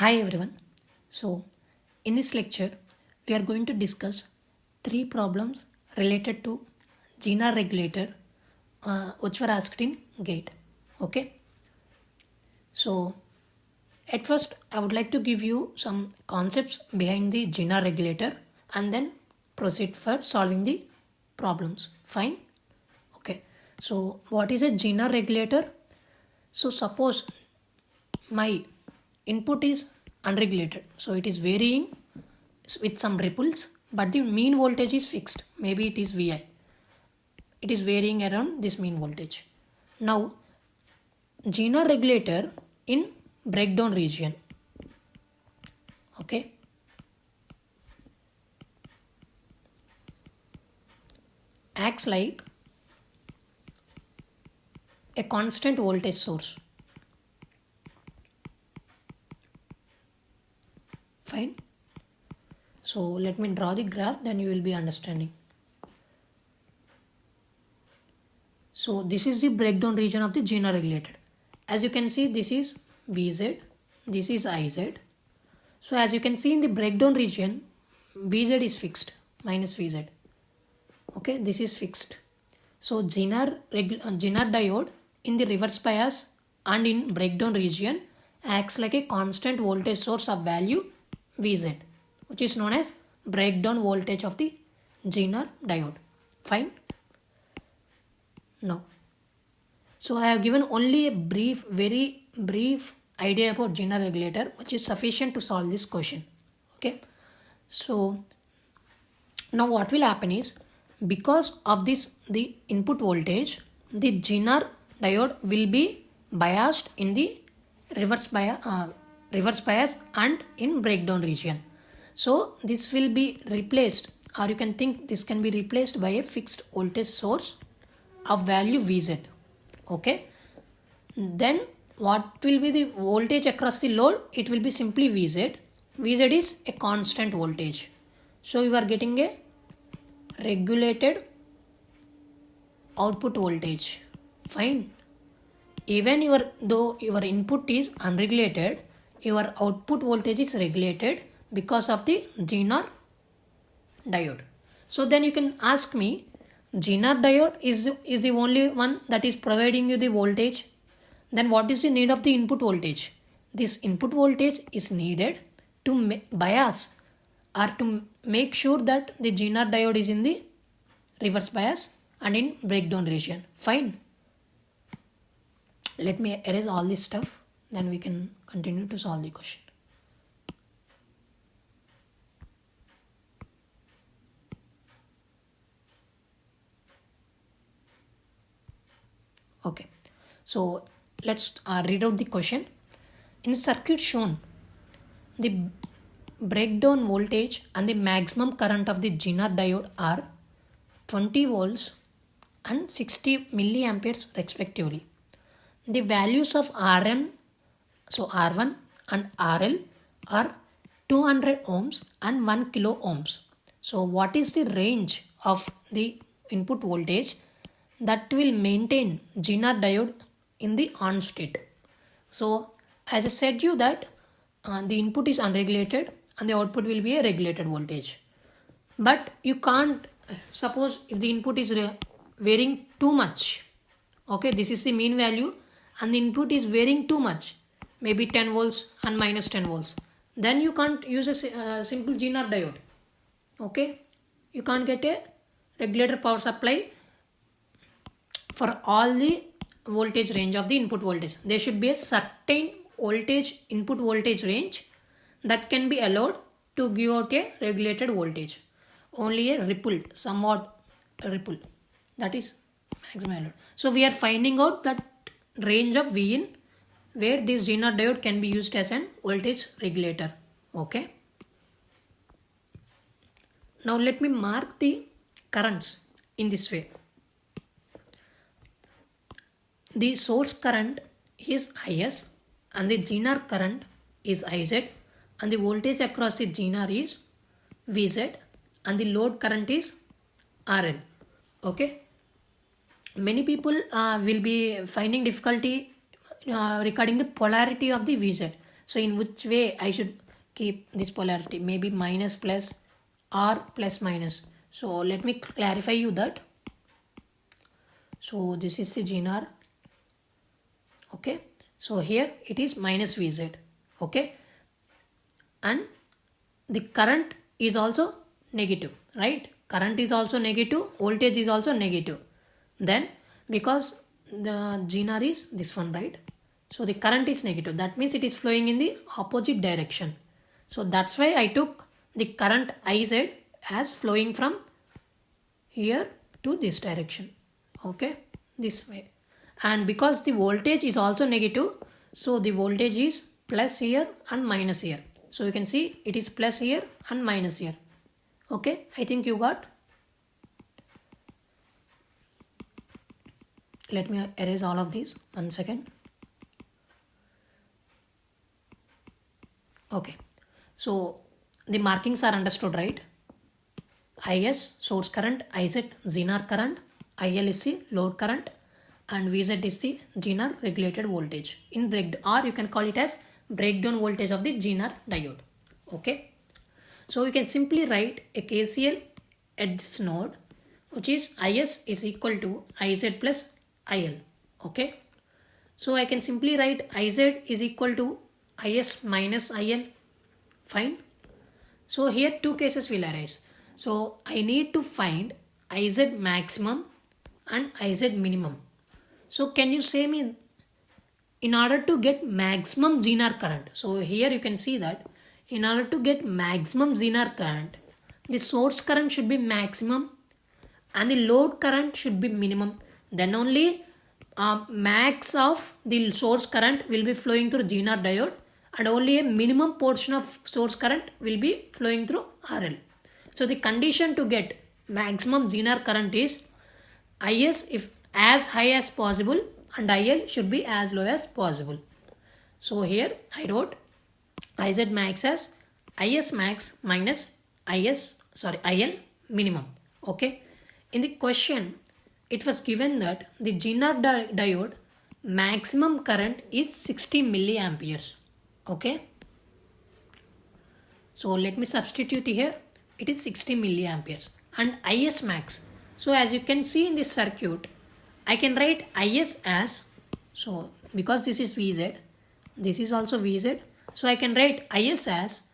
Hi everyone. So, in this lecture, we are going to discuss three problems related to GNR regulator, which were asked in GATE. Okay. So, at first, I would like to give you some concepts behind the GNR regulator and then proceed for solving the problems. Fine. Okay. So, what is a GNR regulator? So, suppose my input is unregulated, so it is varying with some ripples, but the mean voltage is fixed. Maybe it is Vi. It is varying around this mean voltage. Now, GNR regulator in breakdown region, okay, acts like a constant voltage source. Fine. So let me draw the graph, then you will be understanding. So this is the breakdown region of the GNR regulator. As you can see, this is Vz, this is Iz. So as you can see in the breakdown region, Vz is fixed, minus Vz. Okay, this is fixed. So GNR diode in the reverse bias and in breakdown region acts like a constant voltage source of value Vz, which is known as breakdown voltage of the GNR diode. Fine. Now, so I have given only a very brief idea about GNR regulator, which is sufficient to solve this question. Okay. So now what will happen is, because of this, the input voltage, the GNR diode will be biased in the reverse bias and in breakdown region. So this will be replaced, or you can think this can be replaced by a fixed voltage source of value Vz. Okay. Then what will be the voltage across the load? It will be simply Vz. Vz is a constant voltage. So you are getting a regulated output voltage. Fine. Even though your input is unregulated, your output voltage is regulated because of the GNR diode. So then you can ask me, GNR diode is the only one that is providing you the voltage. Then what is the need of the input voltage? This input voltage is needed to bias or to make sure that the GNR diode is in the reverse bias and in breakdown region. Fine. Let me erase all this stuff, then we can continue to solve the question. Okay, so let's read out the question. In the circuit shown, the breakdown voltage and the maximum current of the GNR diode are 20 volts and 60 milliamperes respectively. The values of Rn, so R1 and RL are 200 ohms and 1 kilo ohms. So what is the range of the input voltage that will maintain GNR diode in the on state? So as I said you that the input is unregulated and the output will be a regulated voltage. But you can't, suppose if the input is varying too much, okay, this is the mean value and the input is varying too much, maybe 10 volts and minus 10 volts, then you can't use a simple GNR diode. Okay, you can't get a regulator power supply for all the voltage range of the input voltage. There should be a certain voltage, input voltage range that can be allowed to give out a regulated voltage. Only a rippled, somewhat ripple, that is maximum allowed. So we are finding out that range of Vin where this GNR diode can be used as an voltage regulator. Okay. Now let me mark the currents in this way. The source current is Is and the GNR current is Iz and the voltage across the GNR is Vz and the load current is RL. Okay. Many people will be finding difficulty regarding the polarity of the Vz. So in which way I should keep this polarity? Maybe minus plus or plus minus. So let me clarify you that. So this is the GNR. Okay. So here it is minus Vz. Okay. And the current is also negative, right? Current is also negative, voltage is also negative. Then because the GNR is this one, right? So the current is negative. That means it is flowing in the opposite direction. So that's why I took the current Iz as flowing from here to this direction. Okay, this way. And because the voltage is also negative, so the voltage is plus here and minus here. So you can see it is plus here and minus here. Okay, I think you got. Let me erase all of these. 1 second. Okay, so the markings are understood, right? Is source current, Iz Zener current, IL is the load current, and Vz is the Zener regulated voltage in breakdown, or you can call it as breakdown voltage of the Zener diode. Okay, so you can simply write a KCL at this node, which is Is is equal to Iz plus IL. Okay, so I can simply write Iz is equal to Is minus IL. Fine. So here two cases will arise. So I need to find Iz maximum and Iz minimum. So can you say me, in order to get maximum Zener current, so here you can see that in order to get maximum Zener current, the source current should be maximum and the load current should be minimum. Then only max of the source current will be flowing through Zener diode, and only a minimum portion of source current will be flowing through RL. So the condition to get maximum Zener current is Is if as high as possible and IL should be as low as possible. So here I wrote Iz max as Is max minus IL minimum. Okay. In the question it was given that the Zener diode maximum current is 60 milliamperes. Okay. So let me substitute here. It is 60 milliamperes and Is max. So as you can see in this circuit, I can write Is as, so because this is Vz, this is also Vz. So I can write Is as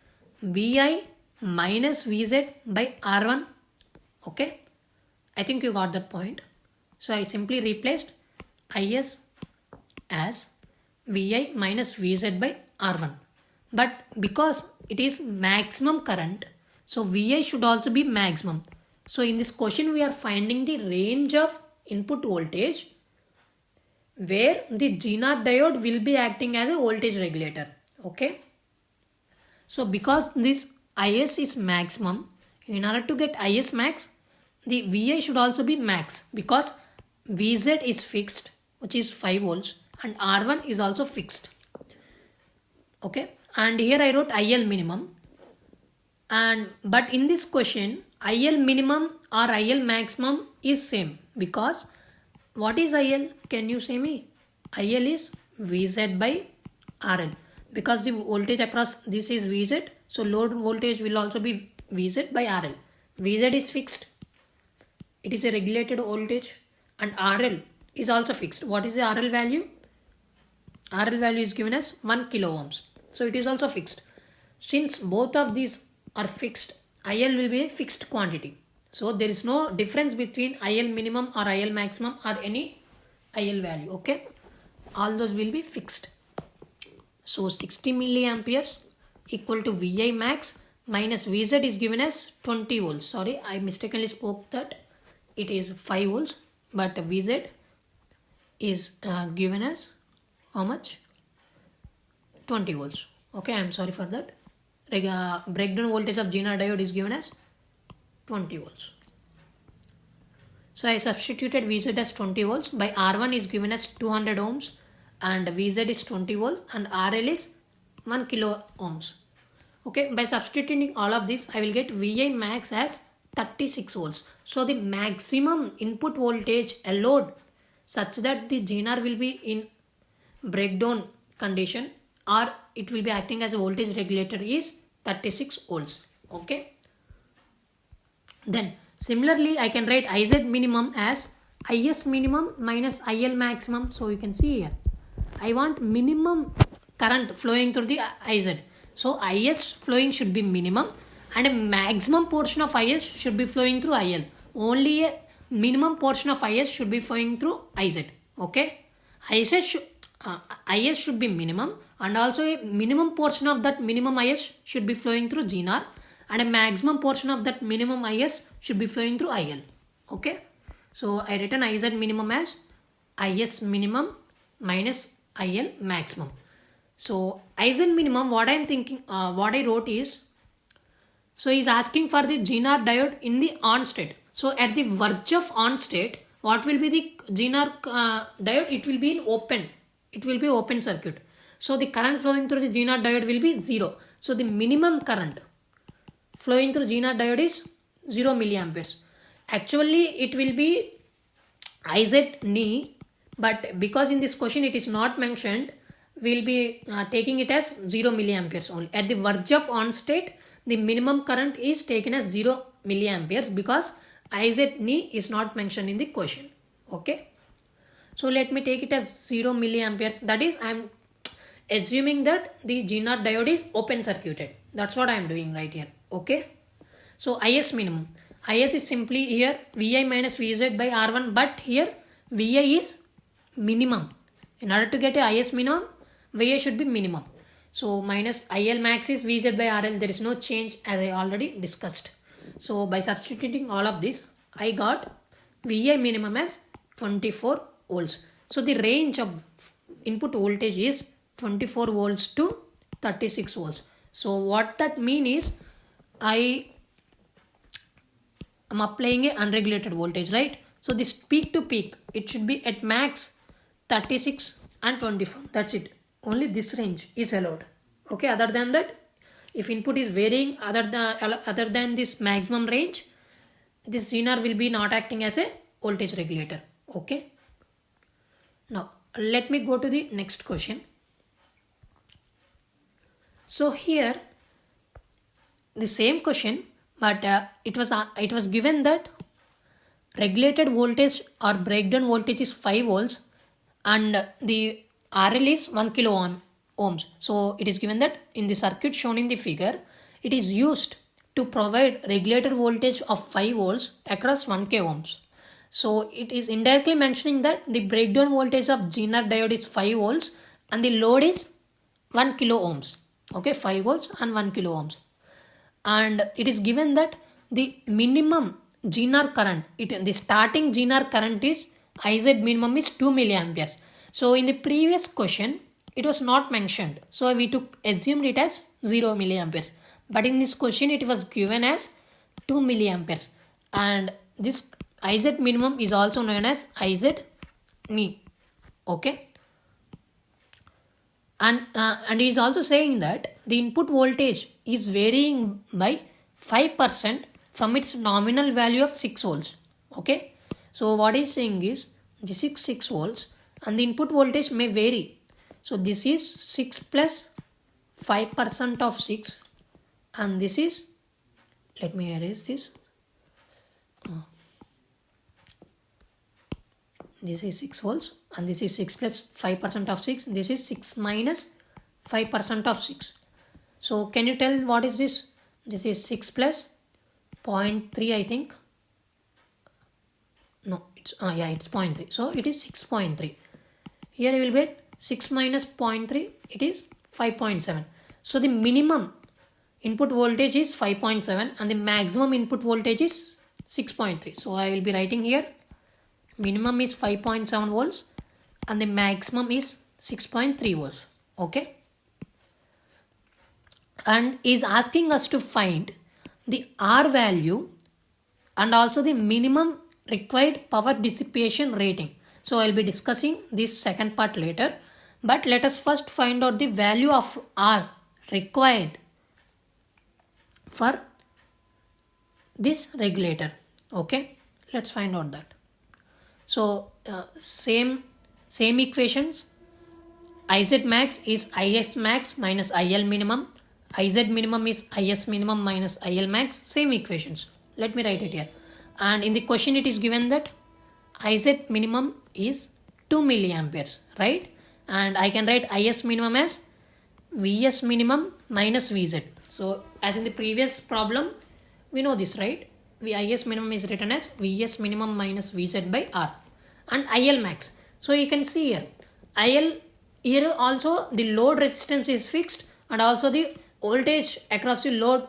Vi minus Vz by R1. Okay. I think you got that point. So I simply replaced Is as Vi minus Vz by R1. But because it is maximum current, so Vi should also be maximum. So in this question we are finding the range of input voltage where the Zener diode will be acting as a voltage regulator. Okay. So because this Is is maximum, in order to get Is max, the Vi should also be max, because Vz is fixed, which is 5 volts, and R1 is also fixed. Okay. And here I wrote IL minimum. But in this question, IL minimum or IL maximum is same, because what is IL? Can you say me? IL is Vz by RL, because the voltage across this is Vz, so load voltage will also be Vz by RL. Vz is fixed, it is a regulated voltage, and RL is also fixed. What is the RL value? RL value is given as 1 kilo ohms, so it is also fixed. Since both of these are fixed, IL will be a fixed quantity. So there is no difference between IL minimum or IL maximum or any IL value. Okay. All those will be fixed. So 60 milliamperes equal to Vi max minus Vz is given as 20 volts. Sorry, I mistakenly spoke that it is 5 volts, but Vz is given as how much? 20 volts. Okay, I am sorry for that. Breakdown voltage of Zener diode is given as 20 volts. So I substituted Vz as 20 volts. By R1 is given as 200 ohms and Vz is 20 volts and RL is 1 kilo ohms. Okay, by substituting all of this, I will get Vi max as 36 volts. So the maximum input voltage allowed such that the Zener will be in breakdown condition or it will be acting as a voltage regulator is 36 volts. Okay. Then similarly I can write Iz minimum as Is minimum minus IL maximum. So you can see here I want minimum current flowing through the Iz. So Is flowing should be minimum and a maximum portion of Is should be flowing through IL. Only a minimum portion of Is should be flowing through Iz. Okay. Is should be minimum and also a minimum portion of that minimum Is should be flowing through GNR and a maximum portion of that minimum Is should be flowing through IL. Okay. So I written Iz minimum as Is minimum minus IL maximum. So Iz minimum, what I am thinking, what I wrote is, so he is asking for the GNR diode in the on state. So at the verge of on state, what will be the GNR diode? It will be in open. It will be open circuit. So the current flowing through the GNR diode will be 0. So the minimum current flowing through GNR diode is 0 milliamperes. Actually it will be Iz ni, but because in this question it is not mentioned, we will be taking it as 0 milliamperes only. At the verge of on state, the minimum current is taken as 0 milliamperes because Iz ni is not mentioned in the question. Okay. So let me take it as 0 milliamperes. That is, I am assuming that the GNR diode is open circuited. That's what I am doing right here. Okay. So Is minimum. Is is simply here Vi minus Vz by R1, but here Vi is minimum. In order to get a Is minimum, Vi should be minimum. So minus IL max is Vz by RL. There is no change as I already discussed. So by substituting all of this, I got Vi minimum as 24 volts. So the range of input voltage is 24 volts to 36 volts. So what that mean is I am applying a unregulated voltage, right? So this peak to peak, it should be at max 36 and 24. That's it. Only this range is allowed. Okay. Other than that, if input is varying other than this maximum range, this GNR will be not acting as a voltage regulator. Okay. Now let me go to the next question. So here the same question, but it was given that regulated voltage or breakdown voltage is 5 volts and the RL is 1 kilo ohms. So it is given that in the circuit shown in the figure, it is used to provide regulated voltage of 5 volts across 1k ohms. So it is indirectly mentioning that the breakdown voltage of GNR diode is 5 volts and the load is 1 kilo ohms. Okay, 5 volts and 1 kilo ohms. And it is given that the minimum GNR current, the starting GNR current is Iz minimum is 2 milliamperes. So in the previous question, it was not mentioned. So we assumed it as 0 milliamperes. But in this question, it was given as 2 milliamperes. And this Iz minimum is also known as Iz ni. Okay. And he is also saying that the input voltage is varying by 5% from its nominal value of 6 volts. Okay. So what he is saying is this is 6 volts and the input voltage may vary. So this is 6 plus 5% of 6 and this is, let me erase this. This is 6 volts and this is 6 plus 5% of 6. This is 6 minus 5% of 6. So can you tell what is this? This is 6 plus 0.3 I think. No, it's 0.3. So it is 6.3. Here you will get 6 minus 0.3. It is 5.7. So the minimum input voltage is 5.7 and the maximum input voltage is 6.3. So I will be writing here minimum is 5.7 volts and the maximum is 6.3 volts. Okay. And is asking us to find the R value and also the minimum required power dissipation rating. So I'll be discussing this second part later, but let us first find out the value of R required for this regulator. Okay, let's find out that. So same equations. Iz max is Is max minus IL minimum. Iz minimum is Is minimum minus IL max. Same equations. Let me write it here. And in the question it is given that Iz minimum is 2 milliamperes, right? And I can write Is minimum as Vs minimum minus Vz. So as in the previous problem, we know this, right? Is minimum is written as Vs minimum minus Vz by R. And IL max. So you can see here, IL here also the load resistance is fixed and also the voltage across the load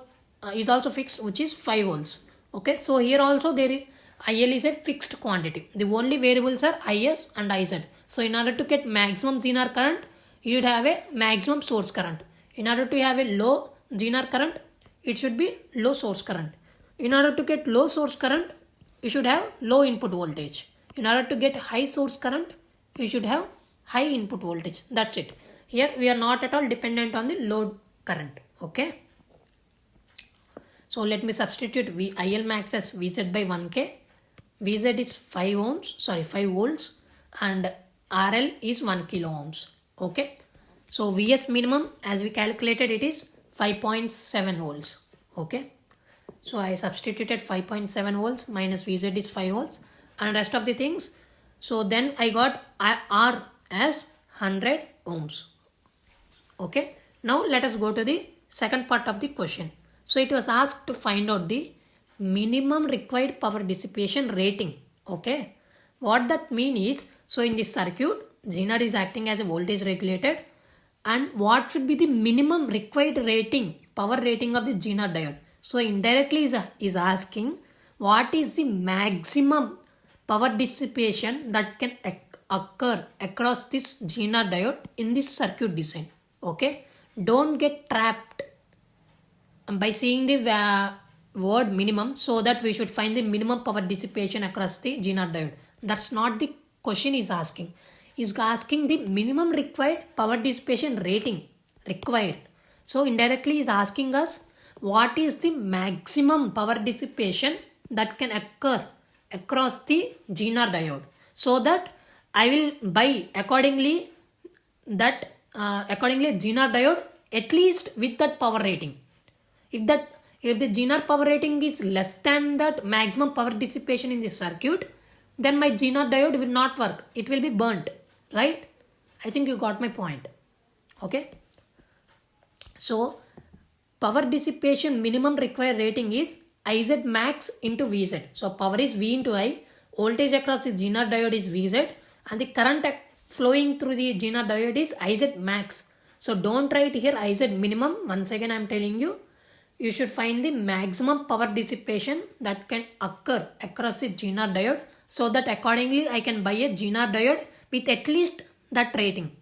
is also fixed, which is 5 volts. Okay, so here also there is IL is a fixed quantity. The only variables are Is and Iz. So in order to get maximum Zener current, you should have a maximum source current. In order to have a low Zener current, it should be low source current. In order to get low source current, you should have low input voltage. In order to get high source current, you should have high input voltage. That's it. Here we are not at all dependent on the load current. Okay. So let me substitute IL max as Vz by 1K. Vz is 5 volts and RL is 1 kilo ohms. Okay. So Vs minimum, as we calculated, it is 5.7 volts. Okay. So I substituted 5.7 volts minus Vz is 5 volts and rest of the things. So then I got R as 100 ohms. Okay. Now let us go to the second part of the question. So it was asked to find out the minimum required power dissipation rating. Okay. What that means is, so in this circuit, Zener is acting as a voltage regulated, and what should be the minimum required rating, power rating of the Zener diode. So indirectly is asking what is the maximum power dissipation that can occur across this Zener diode in this circuit design. Okay. Don't get trapped by seeing the word minimum, so that we should find the minimum power dissipation across the Zener diode. That's not the question is asking. Is asking the minimum required power dissipation rating required. So indirectly is asking us what is the maximum power dissipation that can occur across the Zener diode, so that I will buy accordingly Zener diode at least with that power rating. If the Zener power rating is less than that maximum power dissipation in the circuit, then my Zener diode will not work. It will be burnt, right? I think you got my point. Okay. So power dissipation minimum required rating is Iz max into Vz. So power is V into I. Voltage across the Zener diode is Vz, and the current flowing through the Zener diode is Iz max. So don't write here Iz minimum. Once again I am telling you, you should find the maximum power dissipation that can occur across the Zener diode, so that accordingly I can buy a Zener diode with at least that rating.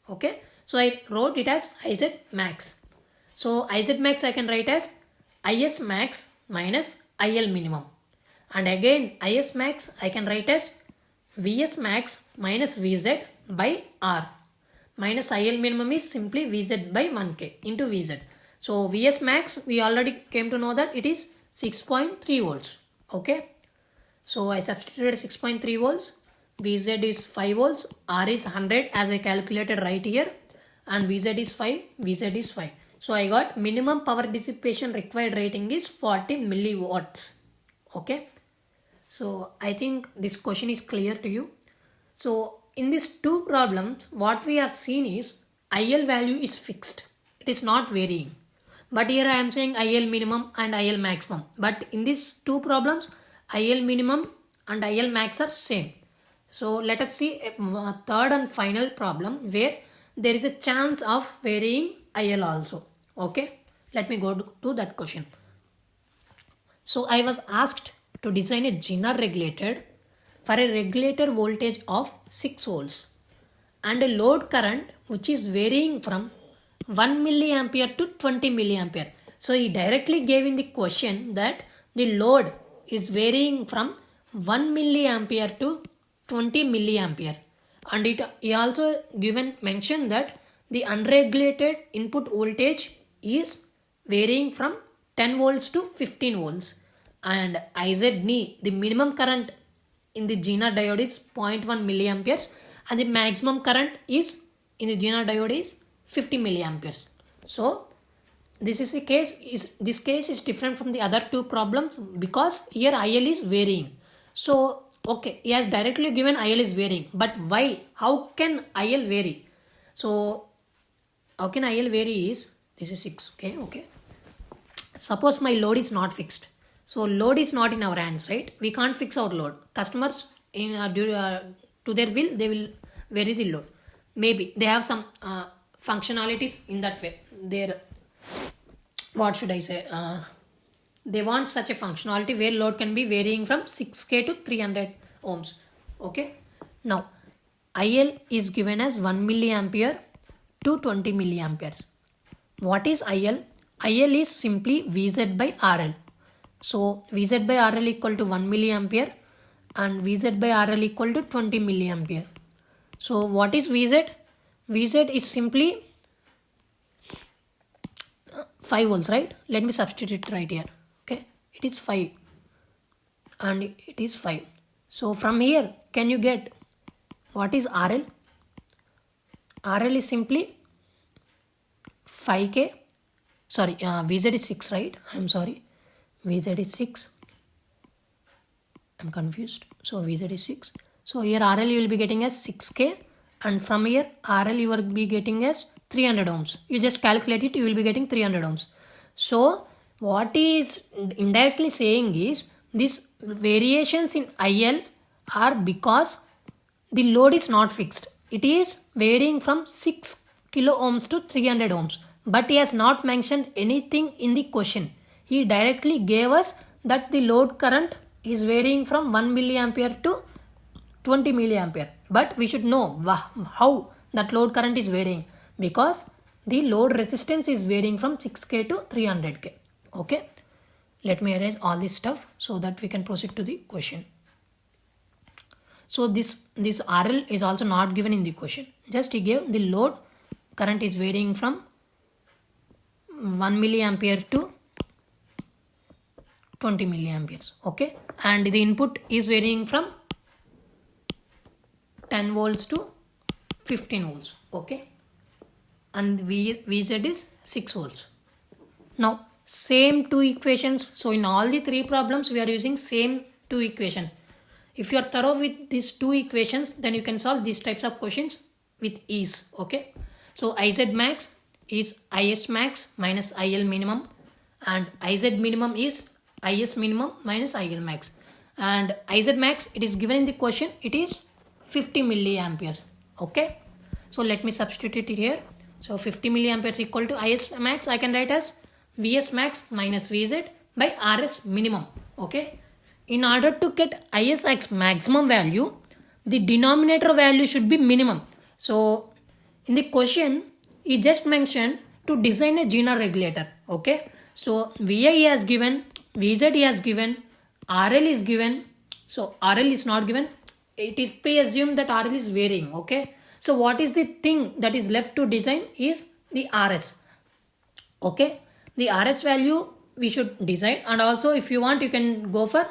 Okay. So I wrote it as Iz max. So Iz max I can write as Is max minus IL minimum. And again Is max I can write as Vs max minus Vz by R. Minus IL minimum is simply Vz by 1K into Vz. So Vs max we already came to know that it is 6.3 volts. Okay. So I substituted 6.3 volts. Vz is 5 volts. R is 100 as I calculated right here. And Vz is 5. Vz is 5. So I got minimum power dissipation required rating is 40 milliwatts. Okay. So I think this question is clear to you. So in these two problems, what we have seen is IL value is fixed. It is not varying. But here I am saying IL minimum and IL maximum. But in these two problems, IL minimum and IL max are same. So let us see a third and final problem where there is a chance of varying IL also. Okay. Let me go to that question. So I was asked to design a Zener regulator for a regulator voltage of 6 volts and a load current which is varying from 1 milliampere to 20 milliampere. So he directly gave in the question that the load is varying from 1 milliampere to 20 milliampere, and he also mentioned that the unregulated input voltage is varying from 10 volts to 15 volts, and Iz the minimum current in the Zener diode is 0.1 milliamperes and the maximum current is in the Zener diode is 50 milliamperes. So this is the case. This case is different from the other two problems because here IL is varying. So okay, he has directly given IL is varying, but why? How can IL vary? So how can IL vary is, this is 6. Okay. Suppose my load is not fixed. So load is not in our hands, right? We can't fix our load. Customers to their will, they will vary the load. Maybe they have some functionalities in that way. What should I say? They want such a functionality where load can be varying from 6K to 300 ohms. Okay. Now IL is given as 1 milliampere to 20 milliamperes. What is IL? IL is simply VZ by RL. So VZ by RL equal to 1 milliampere and VZ by RL equal to 20 milliampere. So what is VZ? VZ is simply 5 volts, right? Let me substitute right here. Okay, it is 5 and it is 5. So from here, can you get what is RL? RL is simply 5K. Sorry, VZ is 6, right? I'm sorry. VZ is 6. I'm confused. So VZ is 6. So here RL you will be getting as 6K and from here RL you will be getting as 300 ohms. You just calculate it, you will be getting 300 ohms. So what is indirectly saying is these variations in IL are because the load is not fixed. It is varying from 6 kilo ohms to 300 ohms. But he has not mentioned anything in the question. He directly gave us that the load current is varying from 1 milliampere to 20 milliampere. But we should know how that load current is varying because the load resistance is varying from 6K to 300K. Okay. Let me erase all this stuff so that we can proceed to the question. So this RL is also not given in the question. Just he gave the load current is varying from 1 milliampere to 20 milliamperes. Okay. And the input is varying from 10 volts to 15 volts. Okay. And VZ is 6 volts. Now same two equations. So in all the three problems we are using same two equations. If you are thorough with these two equations, then you can solve these types of questions with ease. Okay. So IZ max is IS max minus IL minimum and IZ minimum is IS minimum minus IL max. And IZ max, it is given in the question, it is 50 milliamperes. Okay. So let me substitute it here. So 50 milliamperes equal to IS max, I can write as VS max minus VZ by RS minimum. Okay. In order to get ISX maximum value, the denominator value should be minimum. So in the question, he just mentioned to design a Zener regulator. Okay. So VI he has given, VZ he has given, RL is given. So RL is not given. It is pre-assumed that RL is varying. Okay. So what is the thing that is left to design is the RS. Okay. The RS value we should design, and also if you want you can go for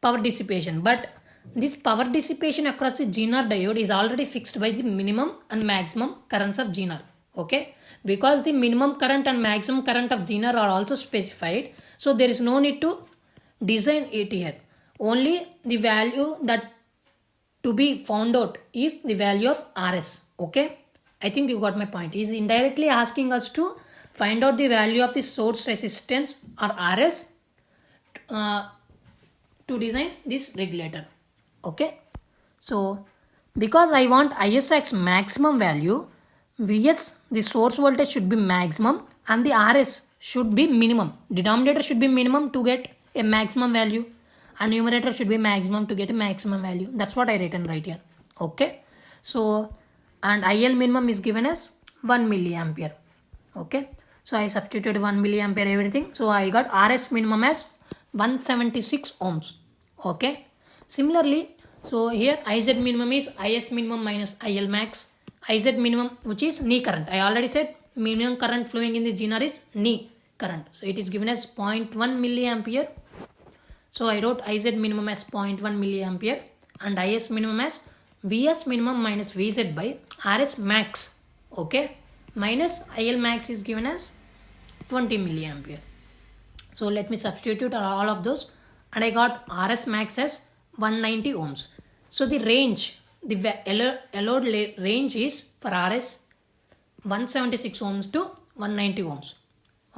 power dissipation. But this power dissipation across the Zener diode is already fixed by the minimum and maximum currents of Zener. Okay. Because the minimum current and maximum current of Zener are also specified. So there is no need to design it here. Only the value that to be found out is the value of RS. Okay. I think you got my point. He is indirectly asking us to find out the value of the source resistance or RS to design this regulator. Okay. So because I want ISX maximum value, VS, the source voltage should be maximum and the RS should be minimum. Denominator should be minimum to get a maximum value and numerator should be maximum to get a maximum value. That's what I written right here. Okay. So and IL minimum is given as 1 milliampere. Okay. So I substituted 1 milliampere everything. So I got RS minimum as 176 ohms. Okay. Similarly, so here IZ minimum is IS minimum minus IL max. IZ minimum, which is knee current. I already said minimum current flowing in the Zener is knee current. So it is given as 0.1 milliampere. So I wrote IZ minimum as 0.1 milliampere and IS minimum as VS minimum minus VZ by RS max. Okay, minus IL max is given as 20 milliampere. So let me substitute all of those, and I got RS max as 190 ohms. So the range, the allowed range is for RS 176 ohms to 190 ohms.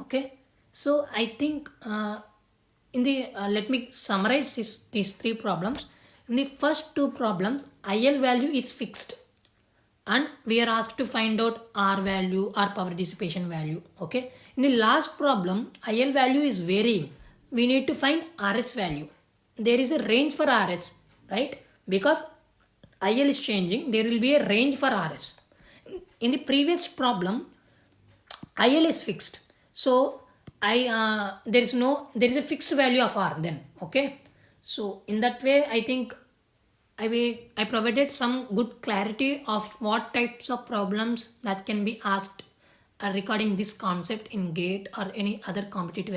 Okay, so I think let me summarize these three problems. In the first two problems, IL value is fixed and we are asked to find out R value or power dissipation value. Okay, in the last problem, IL value is varying. We need to find RS value. There is a range for RS, right? Because IL is changing, there will be a range for RS. In the previous problem, IL is fixed, so there is a fixed value of R then. Okay, so in that way I think I provided some good clarity of what types of problems that can be asked regarding this concept in GATE or any other competitive